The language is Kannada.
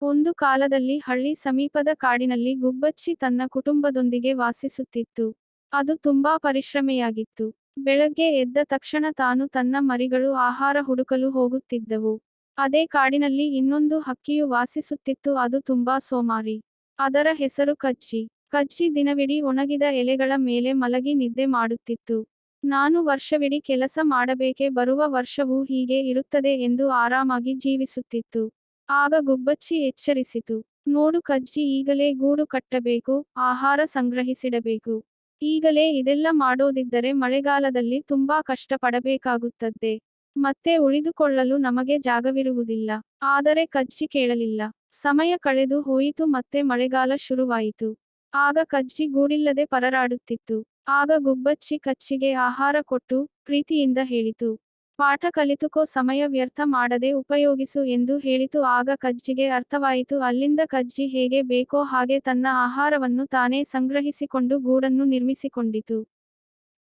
ಒಂದು ಕಾಲದಲ್ಲಿ ಹಳ್ಳಿ ಸಮೀಪದ ಕಾಡಿನಲ್ಲಿ ಗುಬ್ಬಚ್ಚಿ ತನ್ನ ಕುಟುಂಬದೊಂದಿಗೆ ವಾಸಿಸುತ್ತಿತ್ತು. ಅದು ತುಂಬಾ ಪರಿಶ್ರಮೆಯಾಗಿತ್ತು. ಬೆಳಗ್ಗೆ ಎದ್ದ ತಕ್ಷಣ ತಾನು ತನ್ನ ಮರಿಗಳು ಆಹಾರ ಹುಡುಕಲು ಹೋಗುತ್ತಿದ್ದವು. ಅದೇ ಕಾಡಿನಲ್ಲಿ ಇನ್ನೊಂದು ಹಕ್ಕಿಯು ವಾಸಿಸುತ್ತಿತ್ತು. ಅದು ತುಂಬಾ ಸೋಮಾರಿ. ಅದರ ಹೆಸರು ಕಜ್ಜಿ. ಕಜ್ಜಿ ದಿನವಿಡೀ ಒಣಗಿದ ಎಲೆಗಳ ಮೇಲೆ ಮಲಗಿ ನಿದ್ದೆ ಮಾಡುತ್ತಿತ್ತು. ನಾನು ವರ್ಷವಿಡೀ ಕೆಲಸ ಮಾಡಬೇಕೆ, ಬರುವ ವರ್ಷವೂ ಹೀಗೆ ಇರುತ್ತದೆ ಎಂದು ಆರಾಮಾಗಿ ಜೀವಿಸುತ್ತಿತ್ತು. ಆಗ ಗುಬ್ಬಚ್ಚಿ ಎಚ್ಚರಿಸಿತು. ನೋಡು ಕಜ್ಜಿ, ಈಗಲೇ ಗೂಡು ಕಟ್ಟಬೇಕು, ಆಹಾರ ಸಂಗ್ರಹಿಸಿಡಬೇಕು. ಈಗಲೇ ಇದೆಲ್ಲ ಮಾಡೋದಿದ್ದರೆ ಮಳೆಗಾಲದಲ್ಲಿ ತುಂಬಾ ಕಷ್ಟ ಪಡಬೇಕಾಗುತ್ತದೆ. ಮತ್ತೆ ಉಳಿದುಕೊಳ್ಳಲು ನಮಗೆ ಜಾಗವಿರುವುದಿಲ್ಲ. ಆದರೆ ಕಜ್ಜಿ ಕೇಳಲಿಲ್ಲ. ಸಮಯ ಕಳೆದು ಹೋಯಿತು, ಮತ್ತೆ ಮಳೆಗಾಲ ಶುರುವಾಯಿತು. ಆಗ ಕಜ್ಜಿ ಗೂಡಿಲ್ಲದೆ ಪರದಾಡುತ್ತಿತ್ತು. ಆಗ ಗುಬ್ಬಚ್ಚಿ ಕಜ್ಜಿಗೆ ಆಹಾರ ಕೊಟ್ಟು, ಪ್ರೀತಿಯಿಂದ ಹೇಳಿತು. ಪಾಠ ಕಲಿತುಕೋ, ಸಮಯ ವ್ಯರ್ಥ ಮಾಡದೆ ಉಪಯೋಗಿಸು ಎಂದು ಹೇಳಿತು. ಆಗ ಕಜ್ಜಿಗೆ ಅರ್ಥವಾಯಿತು. ಅಲ್ಲಿಂದ ಕಜ್ಜಿ ಹೇಗೆ ಬೇಕೋ ಹಾಗೆ ತನ್ನ ಆಹಾರವನ್ನು ತಾನೇ ಸಂಗ್ರಹಿಸಿಕೊಂಡು ಗೂಡನ್ನು ನಿರ್ಮಿಸಿಕೊಂಡಿತು.